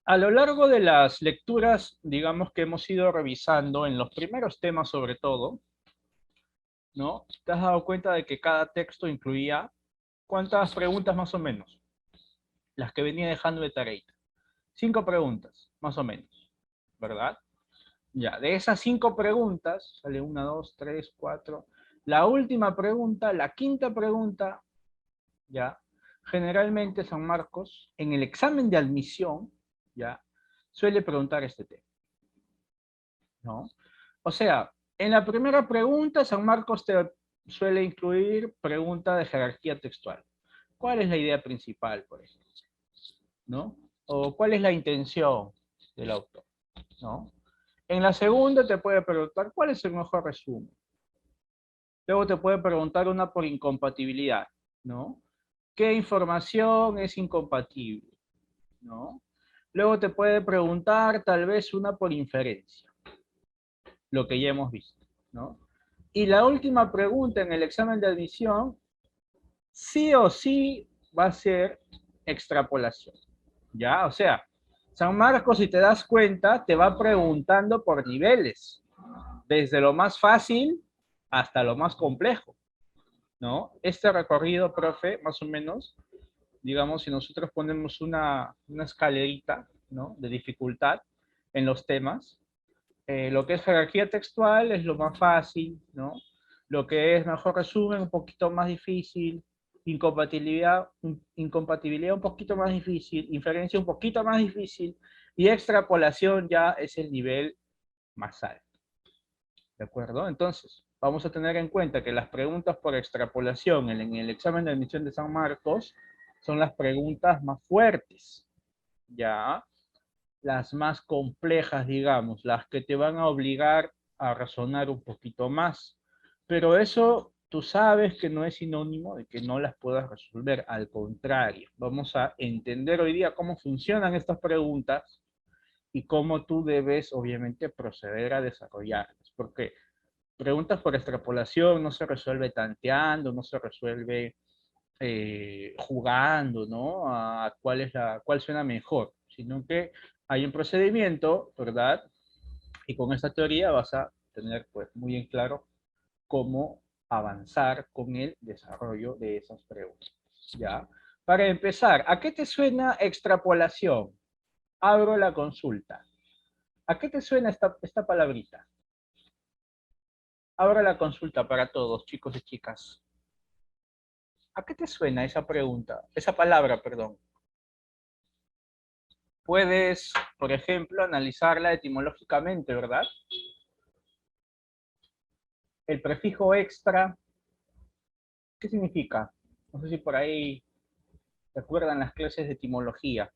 A lo largo de las lecturas, digamos que hemos ido revisando en los primeros temas sobre todo, ¿no? ¿Te has dado cuenta de que cada texto incluía cuántas preguntas más o menos? Las que venía dejando de tareita. 5 preguntas, más o menos, ¿verdad? Ya, de esas 5 preguntas, sale una, dos, tres, cuatro. La última pregunta, la quinta pregunta, ya, generalmente San Marcos, en el examen de admisión, ya, suele preguntar este tema, ¿no? O sea, en la primera pregunta, San Marcos te suele incluir pregunta de jerarquía textual. ¿Cuál es la idea principal, por ejemplo? ¿No? O ¿cuál es la intención del autor? ¿No? En la segunda te puede preguntar ¿cuál es el mejor resumen? Luego te puede preguntar una por incompatibilidad, ¿no? ¿Qué información es incompatible? ¿No? Luego te puede preguntar tal vez una por inferencia, lo que ya hemos visto, ¿no? Y la última pregunta en el examen de admisión, sí o sí va a ser extrapolación, ¿ya? O sea, San Marcos, si te das cuenta, te va preguntando por niveles, desde lo más fácil hasta lo más complejo, ¿no? Este recorrido, profe, más o menos, digamos, si nosotros ponemos una escalerita, ¿no? De dificultad en los temas, lo que es jerarquía textual es lo más fácil, ¿no? Lo que es mejor resumen, un poquito más difícil, incompatibilidad un poquito más difícil, inferencia un poquito más difícil, y extrapolación ya es el nivel más alto, ¿de acuerdo? Entonces, vamos a tener en cuenta que las preguntas por extrapolación en el examen de admisión de San Marcos son las preguntas más fuertes, ¿ya? Las más complejas, digamos, las que te van a obligar a razonar un poquito más. Pero eso tú sabes que no es sinónimo de que no las puedas resolver. Al contrario, vamos a entender hoy día cómo funcionan estas preguntas y cómo tú debes, obviamente, proceder a desarrollarlas. Porque preguntas por extrapolación no se resuelve tanteando, no se resuelve jugando, ¿no? A cuál suena mejor, sino que hay un procedimiento, ¿verdad? Y con esta teoría vas a tener pues muy en claro cómo avanzar con el desarrollo de esas preguntas, ¿ya? Para empezar, ¿a qué te suena extrapolación? Abro la consulta. ¿A qué te suena esta palabrita? Abro la consulta para todos, chicos y chicas. ¿A qué te suena esa pregunta? Esa palabra, perdón. Puedes, por ejemplo, analizarla etimológicamente, ¿verdad? El prefijo extra, ¿qué significa? No sé si por ahí recuerdan las clases de etimología,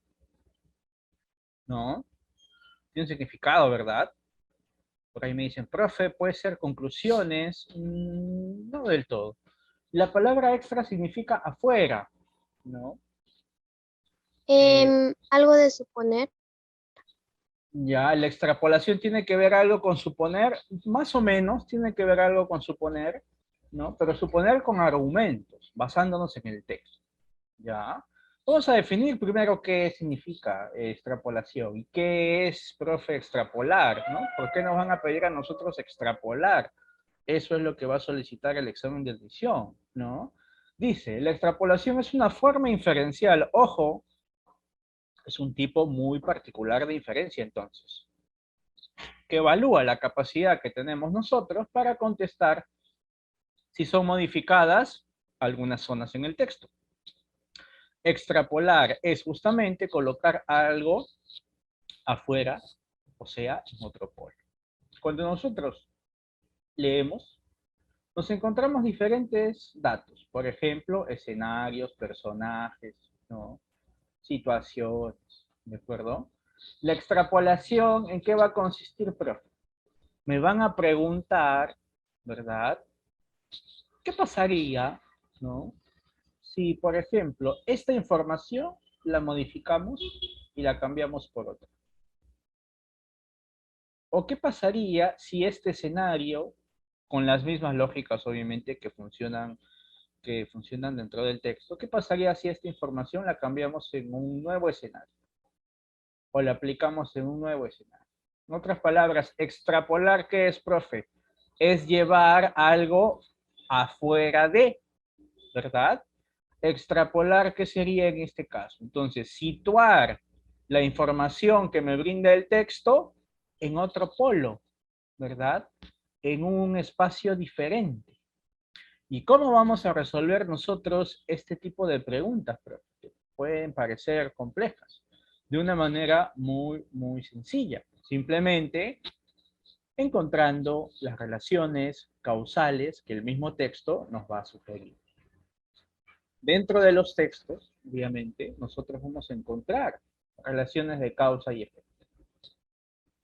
¿no? Tiene un significado, ¿verdad? Por ahí me dicen, profe, puede ser conclusiones. No del todo. La palabra extra significa afuera, ¿no? Eh, Algo de suponer. ya, la extrapolación tiene que ver algo con suponer, más o menos tiene que ver algo con suponer, ¿no? Pero suponer con argumentos, basándonos en el texto, ¿ya? Vamos a definir primero qué significa extrapolación y qué es, profe, extrapolar, ¿no? ¿Por qué nos van a pedir a nosotros extrapolar? Eso es lo que va a solicitar el examen de admisión, ¿no? Dice, la extrapolación es una forma inferencial, ojo, es un tipo muy particular de inferencia entonces, que evalúa la capacidad que tenemos nosotros para contestar si son modificadas algunas zonas en el texto. Extrapolar es justamente colocar algo afuera, o sea, en otro polo. Cuando nosotros leemos, nos encontramos diferentes datos, por ejemplo, escenarios, personajes, ¿no? Situaciones, ¿de acuerdo? La extrapolación, ¿en qué va a consistir, profe? Me van a preguntar, ¿verdad? ¿Qué pasaría, ¿no? Si, por ejemplo, esta información la modificamos y la cambiamos por otra. ¿O qué pasaría si este escenario, con las mismas lógicas obviamente que funcionan dentro del texto, qué pasaría si esta información la cambiamos en un nuevo escenario? o la aplicamos en un nuevo escenario. En otras palabras, extrapolar, ¿qué es, profe? Es llevar algo afuera de, ¿verdad? Extrapolar, ¿qué sería en este caso? Entonces, situar la información que me brinda el texto en otro polo, ¿verdad? En un espacio diferente. ¿Y cómo vamos a resolver nosotros este tipo de preguntas? Que pueden parecer complejas. De una manera muy, muy sencilla. Simplemente encontrando las relaciones causales que el mismo texto nos va a sugerir. Dentro de los textos, obviamente, nosotros vamos a encontrar relaciones de causa y efecto.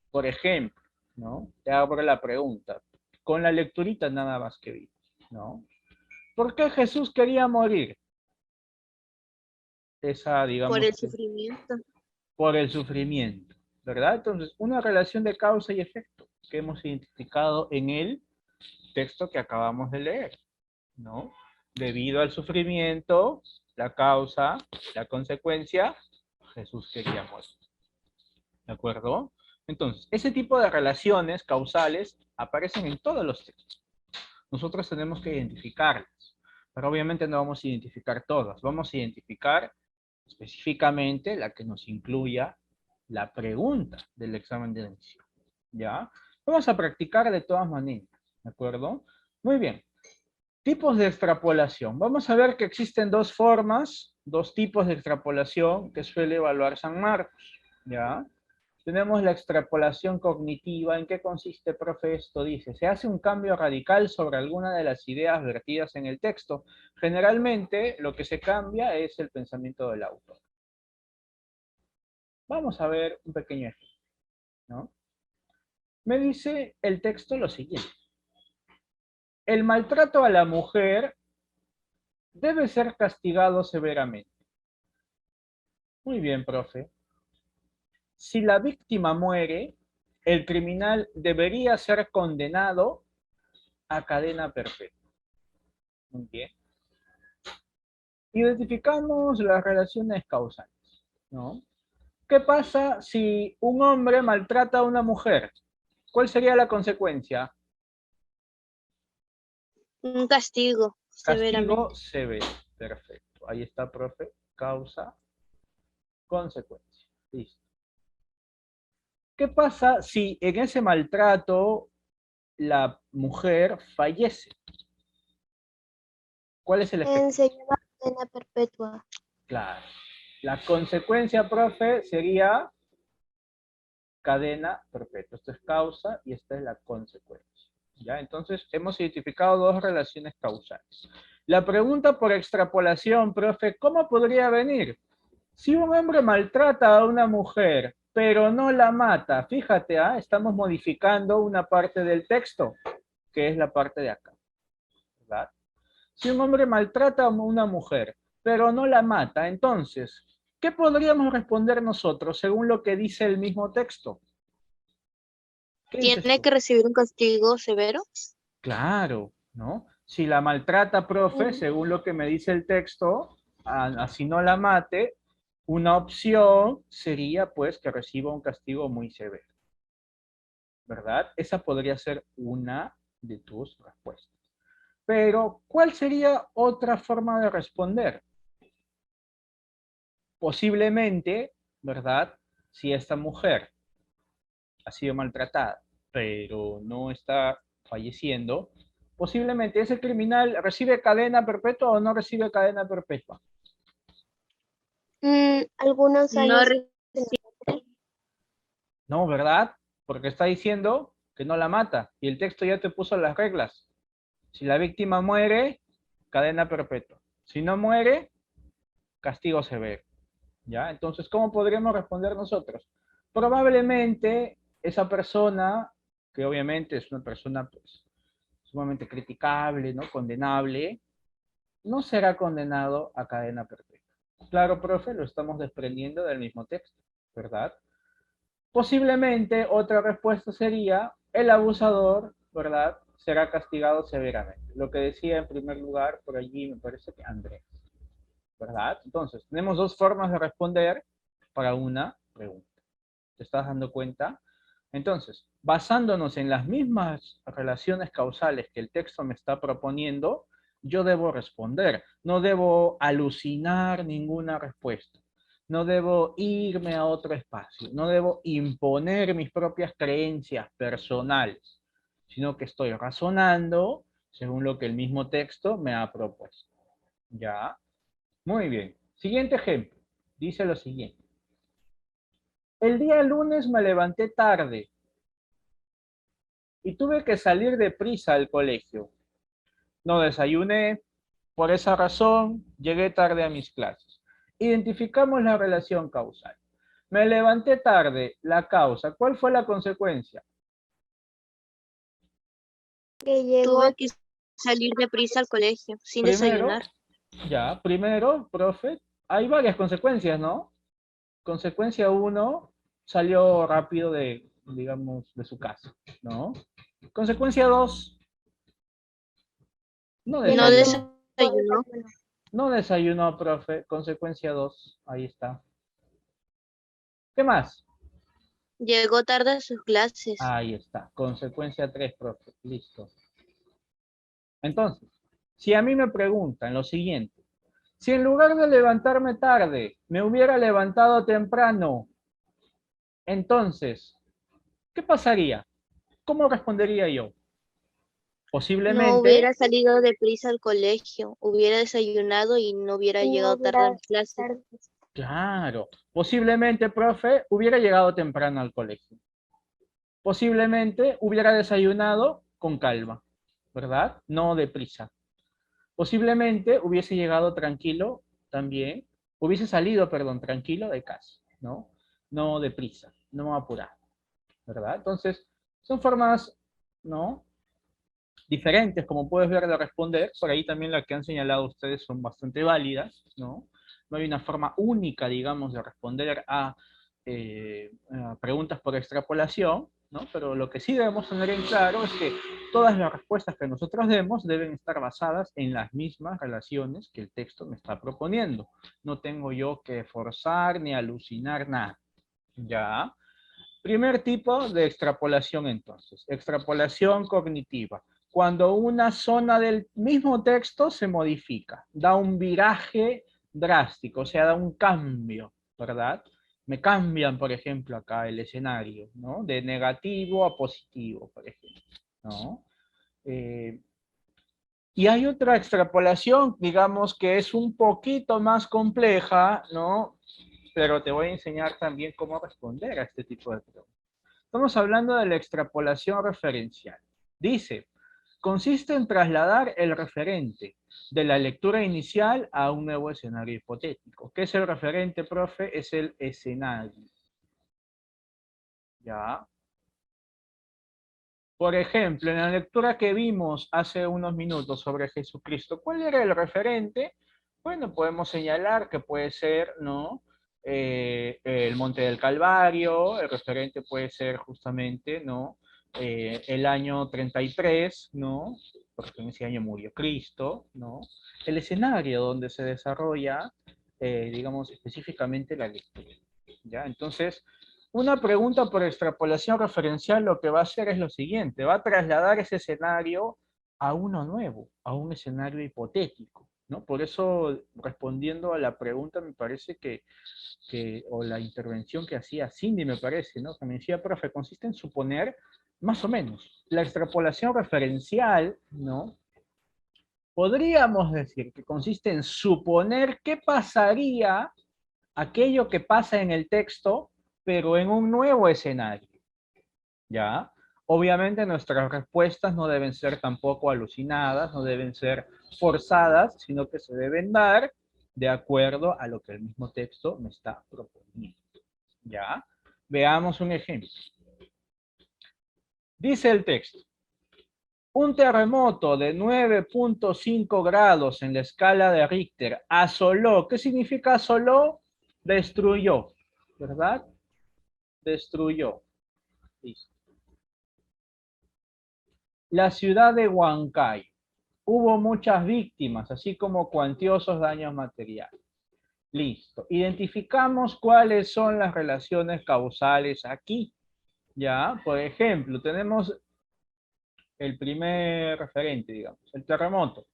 Por ejemplo, ¿no? Te hago la pregunta, con la lecturita nada más que vimos, ¿no? ¿Por qué Jesús quería morir? Esa, Por digamos, el sufrimiento. por el sufrimiento, ¿verdad? Entonces, una relación de causa y efecto que hemos identificado en el texto que acabamos de leer, ¿no? Debido al sufrimiento, la causa, la consecuencia, Jesús quería morir. ¿De acuerdo? Entonces, ese tipo de relaciones causales aparecen en todos los textos. Nosotros tenemos que identificarlas, pero obviamente no vamos a identificar todas. Vamos a identificar específicamente la que nos incluya la pregunta del examen de admisión. ¿Ya? Vamos a practicar de todas maneras. ¿De acuerdo? Muy bien. Tipos de extrapolación. Vamos a ver que existen dos formas, dos tipos de extrapolación que suele evaluar San Marcos. ¿Ya? Tenemos la extrapolación cognitiva. ¿En qué consiste, profe? Esto dice, se hace un cambio radical sobre alguna de las ideas vertidas en el texto. Generalmente, lo que se cambia es el pensamiento del autor. Vamos a ver un pequeño ejemplo, ¿no? Me dice el texto lo siguiente. El maltrato a la mujer debe ser castigado severamente. Muy bien, profe. Si la víctima muere, el criminal debería ser condenado a cadena perpetua. Muy bien. Identificamos las relaciones causales, ¿no? ¿Qué pasa si un hombre maltrata a una mujer? ¿Cuál sería la consecuencia? Un castigo, Castigo severamente. severo. Perfecto. Ahí está, profe. Causa, consecuencia. Listo. ¿Qué pasa si en ese maltrato la mujer fallece? ¿Cuál es el efecto? Se llama cadena perpetua. Claro. La consecuencia, profe, sería cadena perpetua. Esto es causa y esta es la consecuencia. ¿Ya? Entonces, hemos identificado dos relaciones causales. La pregunta por extrapolación, profe, ¿cómo podría venir? Si un hombre maltrata a una mujer, pero no la mata, fíjate, estamos modificando una parte del texto, que es la parte de acá, ¿verdad? Si un hombre maltrata a una mujer, pero no la mata, entonces, ¿qué podríamos responder nosotros según lo que dice el mismo texto? ¿Qué dices ¿Tiene tú? que recibir un castigo severo? Claro, ¿no? Si la maltrata, profe, Mm, según lo que me dice el texto, así no la mate, una opción sería pues que reciba un castigo muy severo, ¿verdad? Esa podría ser una de tus respuestas. Pero, ¿cuál sería otra forma de responder? Posiblemente, ¿verdad? Si esta mujer ha sido maltratada, pero no está falleciendo, posiblemente ese criminal recibe cadena perpetua o no recibe cadena perpetua. algunos No años en la recibe. cárcel. No, ¿verdad? Porque está diciendo que no la mata y el texto ya te puso las reglas. Si la víctima muere, cadena perpetua. Si no muere, castigo severo. ¿Ya? Entonces, ¿cómo podríamos responder nosotros? Probablemente esa persona, que obviamente es una persona pues, sumamente criticable, ¿no? Condenable, no será condenado a cadena perpetua. Claro, profe, lo estamos desprendiendo del mismo texto, ¿verdad? Posiblemente otra respuesta sería el abusador, ¿verdad? Será castigado severamente. Lo que decía en primer lugar por allí me parece que Andrés, ¿verdad? Entonces, tenemos dos formas de responder para una pregunta. ¿Te estás dando cuenta? Entonces, basándonos en las mismas relaciones causales que el texto me está proponiendo, yo debo responder. No debo alucinar ninguna respuesta. No debo irme a otro espacio. No debo imponer mis propias creencias personales, sino que estoy razonando según lo que el mismo texto me ha propuesto. ¿Ya? Muy bien. Siguiente ejemplo. Dice lo siguiente. El día lunes me levanté tarde y tuve que salir deprisa al colegio. No desayuné, por esa razón llegué tarde a mis clases. Identificamos la relación causal. Me levanté tarde, la causa. ¿Cuál fue la consecuencia? Que llegó Tuve que salir deprisa al colegio sin Primero, desayunar. primero, profe, hay varias consecuencias, ¿no? Consecuencia uno, salió rápido de, digamos, de su casa, ¿no? Consecuencia 2, no No desayunó. desayunó. No desayunó, profe. Consecuencia 2, ahí está. ¿Qué más? Llegó tarde a sus clases. Ahí está. Consecuencia 3, profe. Listo. Entonces, si a mí me preguntan lo siguiente, si en lugar de levantarme tarde, me hubiera levantado temprano, entonces, ¿qué pasaría? ¿Cómo respondería yo? No Posiblemente, hubiera salido deprisa al colegio, hubiera desayunado y no hubiera llegado tarde a las clases. claro, posiblemente, profe, hubiera llegado temprano al colegio. Posiblemente hubiera desayunado con calma, ¿verdad? No deprisa. Posiblemente hubiese llegado tranquilo también, hubiese salido, perdón, tranquilo de casa, ¿no? No deprisa, no apurado, ¿verdad? Entonces, son formas, ¿no? Diferentes, como puedes ver, de responder. Por ahí también las que han señalado ustedes son bastante válidas, ¿no? No hay una forma única, digamos, de responder a preguntas por extrapolación, ¿no? Pero lo que sí debemos tener en claro es que todas las respuestas que nosotros demos deben estar basadas en las mismas relaciones que el texto me está proponiendo. No tengo yo que forzar ni alucinar nada. ¿Ya? Primer tipo de extrapolación entonces, extrapolación cognitiva. Cuando una zona del mismo texto se modifica, da un viraje drástico, o sea, da un cambio, ¿verdad? Me cambian, por ejemplo, acá el escenario, ¿no? De negativo a positivo, por ejemplo, ¿no? Eh, y hay otra extrapolación, digamos, que es un poquito más compleja, ¿no? Pero te voy a enseñar también cómo responder a este tipo de preguntas. Estamos hablando de la extrapolación referencial. Dice, consiste en trasladar el referente de la lectura inicial a un nuevo escenario hipotético. ¿Qué es el referente, profe? Es el escenario. ¿Ya? Por ejemplo, en la lectura que vimos hace unos minutos sobre Jesucristo, ¿cuál era el referente? Bueno, podemos señalar que puede ser, ¿no? El Monte del Calvario, el referente puede ser justamente, ¿no? El año 33, ¿no? Porque en ese año murió Cristo, ¿no? El escenario donde se desarrolla, digamos, específicamente la lectura, ¿ya? Entonces, una pregunta por extrapolación referencial lo que va a hacer es lo siguiente, va a trasladar ese escenario a uno nuevo, a un escenario hipotético, ¿no? Por eso, respondiendo a la pregunta, me parece o la intervención que hacía Cindy, me parece, ¿no? Que me decía, profe, consiste en suponer, más o menos, la extrapolación referencial, ¿no? Podríamos decir que consiste en suponer qué pasaría aquello que pasa en el texto, pero en un nuevo escenario, ¿ya? Obviamente nuestras respuestas no deben ser tampoco alucinadas, no deben ser forzadas, sino que se deben dar de acuerdo a lo que el mismo texto me está proponiendo, ¿ya? Veamos un ejemplo. Dice el texto, un terremoto de 9.5 grados en la escala de Richter asoló. ¿Qué significa asoló? Destruyó, ¿verdad? Destruyó. Listo. La ciudad de Huancayo. Hubo muchas víctimas, así como cuantiosos daños materiales. Listo. Identificamos cuáles son las relaciones causales aquí. Ya, por ejemplo, tenemos el primer referente, digamos, el terremoto.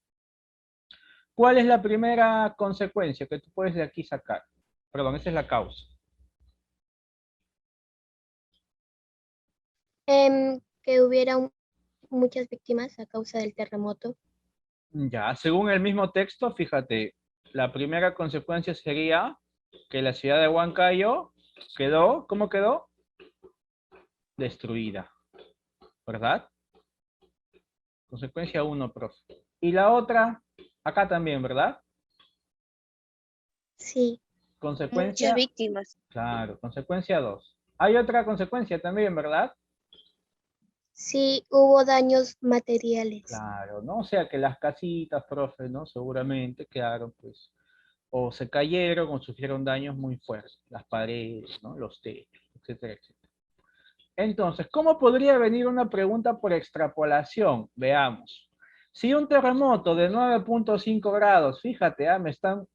¿Cuál es la primera consecuencia que tú puedes de aquí sacar? Perdón, esa es la causa. Que hubiera muchas víctimas a causa del terremoto. Ya, según el mismo texto, fíjate, la primera consecuencia sería que la ciudad de Huancayo quedó, ¿cómo quedó? Destruida, ¿verdad? Consecuencia 1, profe. Y la otra, acá también, ¿verdad? Sí, Muchas Consecuencia, víctimas. claro, consecuencia 2. Hay otra consecuencia también, ¿verdad? sí, hubo daños materiales. Claro, ¿no? O sea que las casitas, profe, ¿no? Seguramente quedaron, pues, o se cayeron o sufrieron daños muy fuertes. Las paredes, ¿no? Los techos, etcétera, etcétera. Entonces, ¿cómo podría venir una pregunta por extrapolación? Veamos. Si un terremoto de 9.5 grados, fíjate, me están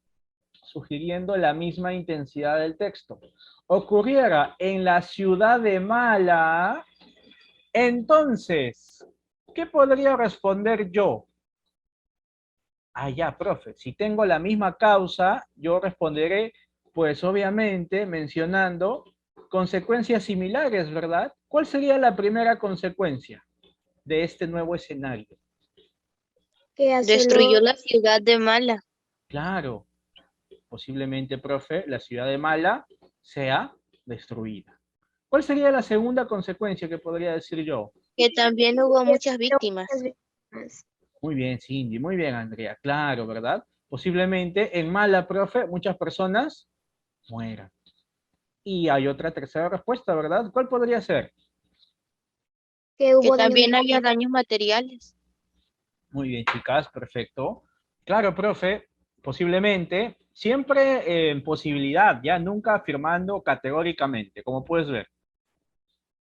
sugiriendo la misma intensidad del texto, ocurriera en la ciudad de Mala, entonces, ¿qué podría responder yo? Ah, ya, profe, si tengo la misma causa, yo responderé, pues obviamente, mencionando consecuencias similares, ¿verdad? ¿Cuál sería la primera consecuencia de este nuevo escenario? Que Destruyó asoló, la ciudad de Mala, Claro, posiblemente, profe, la ciudad de Mala sea destruida. ¿Cuál sería la segunda consecuencia que podría decir yo? que también hubo que muchas hubieron muchas víctimas. víctimas. Muy bien, Cindy, muy bien, Andrea, claro, ¿verdad? Posiblemente en Mala, profe, muchas personas mueran. Y hay otra tercera respuesta, ¿verdad? ¿Cuál podría ser? Que Que hubo daños también había materiales. daños materiales. Muy bien, chicas, perfecto. Claro, profe, posiblemente, siempre en posibilidad, ya nunca afirmando categóricamente, como puedes ver,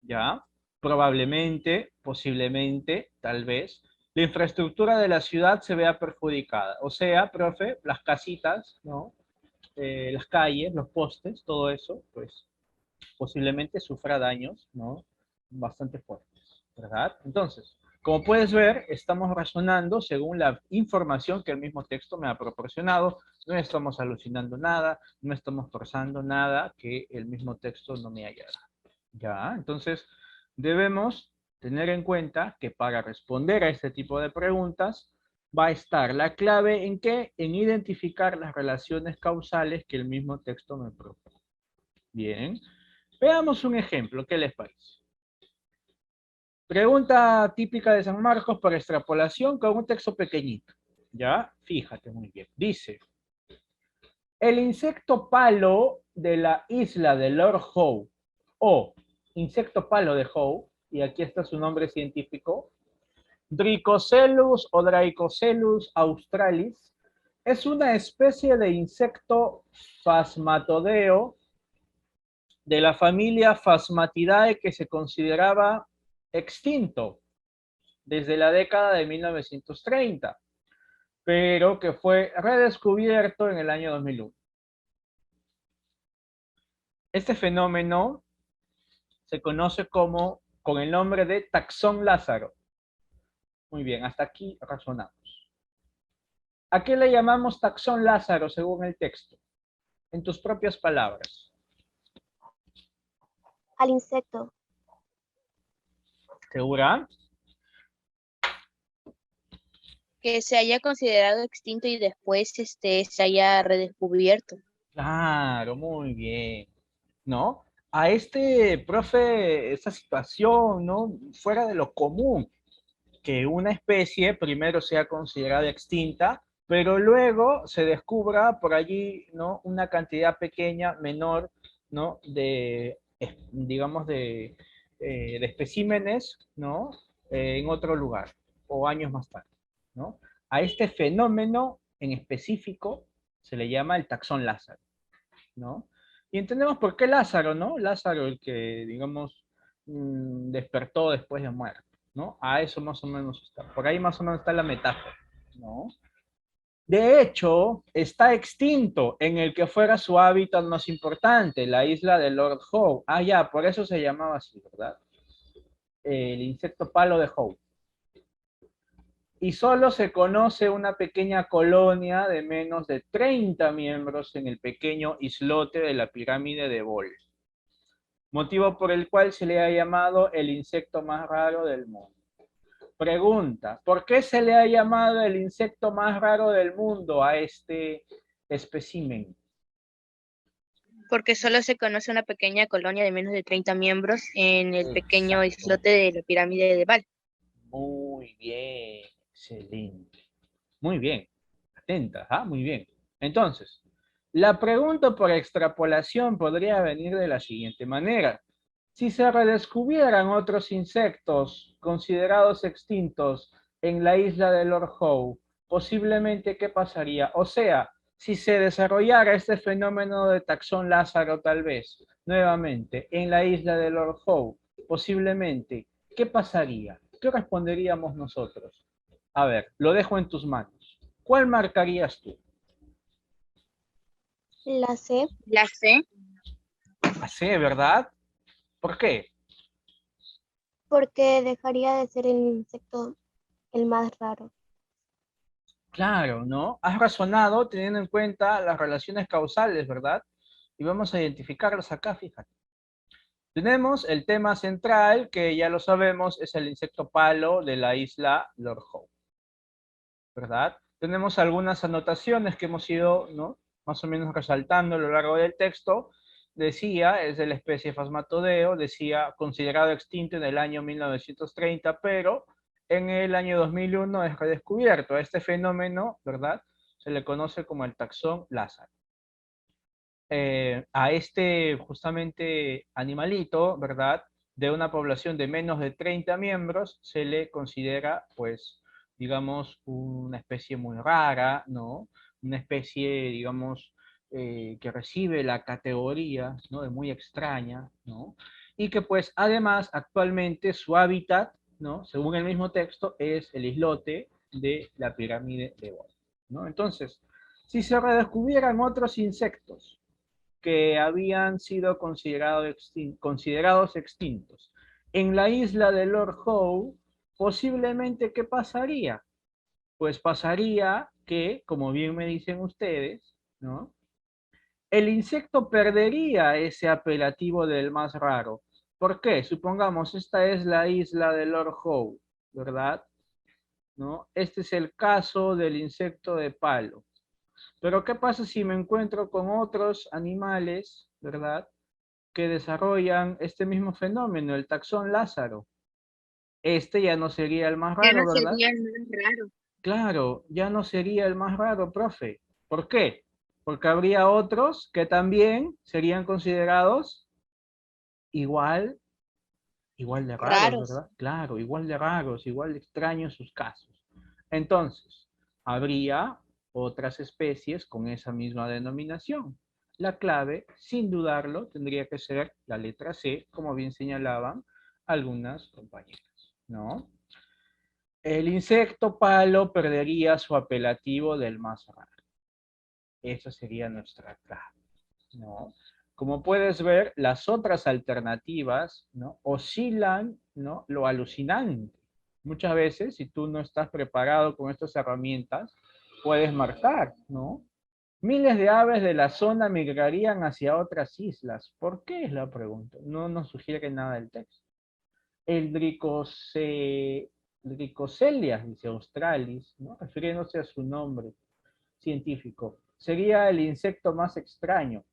ya, probablemente, posiblemente, tal vez, la infraestructura de la ciudad se vea perjudicada. O sea, profe, las casitas, ¿no? Las calles, los postes, todo eso, pues posiblemente sufra daños, ¿no? Bastante fuertes, ¿verdad? Entonces, como puedes ver, estamos razonando según la información que el mismo texto me ha proporcionado. No estamos alucinando nada, no estamos forzando nada que el mismo texto no me haya dado. ¿Ya? Entonces, debemos tener en cuenta que para responder a este tipo de preguntas va a estar la clave en qué? En identificar las relaciones causales que el mismo texto me propone. Bien. Veamos un ejemplo, ¿qué les parece? Pregunta típica de San Marcos para extrapolación con un texto pequeñito. ¿Ya? Fíjate muy bien. Dice, el insecto palo de la isla de Lord Howe, o insecto palo de Howe, y aquí está su nombre científico, Dricocellus o Dricocellus australis, es una especie de insecto fasmatodeo de la familia Phasmatidae que se consideraba extinto desde la década de 1930, pero que fue redescubierto en el año 2001. Este fenómeno se conoce como con el nombre de taxón Lázaro. Muy bien, hasta aquí razonamos. ¿A qué le llamamos taxón Lázaro según el texto? En tus propias palabras. Al insecto. ¿Segura? Que se haya considerado extinto y después se haya redescubierto. Claro, muy bien. ¿No? A este, profe, esta situación, ¿no? Fuera de lo común, que una especie primero sea considerada extinta, pero luego se descubra por allí, ¿no? Una cantidad pequeña, menor, ¿no? Digamos, de especímenes, ¿no? En otro lugar, o años más tarde, ¿no? A este fenómeno en específico se le llama el taxón Lázaro, ¿no? Y entendemos por qué Lázaro, ¿no? Lázaro, el que, digamos, despertó después de muerto, ¿no? A eso más o menos está. Por ahí más o menos está la metáfora, ¿no? De hecho, está extinto en el que fuera su hábitat más importante, la isla de Lord Howe. Ah, ya, por eso se llamaba así, ¿verdad? El insecto palo de Howe. Y solo se conoce una pequeña colonia de menos de 30 miembros en el pequeño islote de la pirámide de Bol, motivo por el cual se le ha llamado el insecto más raro del mundo. Pregunta, ¿por qué se le ha llamado el insecto más raro del mundo a este espécimen? Porque solo se conoce una pequeña colonia de menos de 30 miembros en el pequeño Exacto. islote de la pirámide de Bal. Muy bien, excelente. Muy bien, atenta, ¿ah? Muy bien. Entonces, la pregunta por extrapolación podría venir de la siguiente manera. Si se redescubrieran otros insectos considerados extintos en la isla de Lord Howe, posiblemente, ¿qué pasaría? O sea, si se desarrollara este fenómeno de taxón Lázaro tal vez, nuevamente, en la isla de Lord Howe, posiblemente, ¿qué pasaría? ¿Qué responderíamos nosotros? A ver, lo dejo en tus manos. ¿Cuál marcarías tú? La C, La C, La C, ¿verdad? ¿Por qué? porque dejaría de ser el insecto el más raro. Claro, ¿no? Has razonado teniendo en cuenta las relaciones causales, ¿verdad? Y vamos a identificarlas acá, fíjate. Tenemos el tema central, que ya lo sabemos, es el insecto palo de la isla Lord Howe, ¿verdad? Tenemos algunas anotaciones que hemos ido, ¿no? Más o menos resaltando a lo largo del texto. Decía, es de la especie Phasmatodeo, decía, considerado extinto en el año 1930, pero en el año 2001 es redescubierto. A este fenómeno, ¿verdad? Se le conoce como el taxón Lázaro. A este justamente animalito, ¿verdad? De una población de menos de 30 miembros, se le considera, pues, digamos, una especie muy rara, ¿no? Una especie, digamos, que recibe la categoría, ¿no? De muy extraña, ¿no? Y que, pues, además, actualmente su hábitat, ¿no? Según el mismo texto, es el islote de la pirámide de Bol, ¿no? Entonces, si se redescubrieran otros insectos, que habían sido considerados extintos. En la isla de Lord Howe, posiblemente, ¿qué pasaría? Pues pasaría que, como bien me dicen ustedes, ¿no? El insecto perdería ese apelativo del más raro. ¿Por qué? Supongamos, esta es la isla de Lord Howe, ¿verdad? ¿No? Este es el caso del insecto de palo. Pero ¿qué pasa si me encuentro con otros animales, ¿verdad? Que desarrollan este mismo fenómeno, el taxón Lázaro. Este ya no sería el más ya no raro, ¿verdad? sería el más raro. Claro, ya no sería el más raro, profe. ¿Por qué? Porque habría otros que también serían considerados igual, igual de raros, Raros. ¿verdad? Claro, igual de raros, igual de extraños sus casos. Entonces, habría otras especies con esa misma denominación. La clave, sin dudarlo, tendría que ser la letra C, como bien señalaban algunas compañeras, ¿no? El insecto palo perdería su apelativo del más raro. Esa sería nuestra clave, ¿no? Como puedes ver, las otras alternativas, ¿no? Oscilan, ¿no? Lo alucinante. Muchas veces, si tú no estás preparado con estas herramientas, puedes marcar, ¿no? Miles de aves de la zona migrarían hacia otras islas. ¿Por qué es la pregunta? No nos sugiere nada el texto. El Dricoselias, dice Australis, ¿no? Refiriéndose a su nombre científico, sería el insecto más extraño.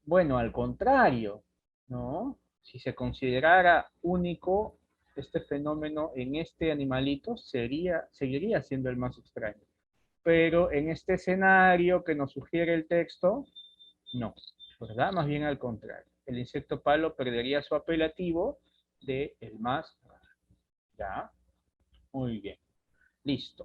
Bueno, al contrario, ¿no? Si se considerara único este fenómeno en este animalito, seguiría siendo el más extraño. Pero en este escenario que nos sugiere el texto, no, ¿verdad? Más bien al contrario. El insecto palo perdería su apelativo de el más raro. ¿Ya? Muy bien. Listo.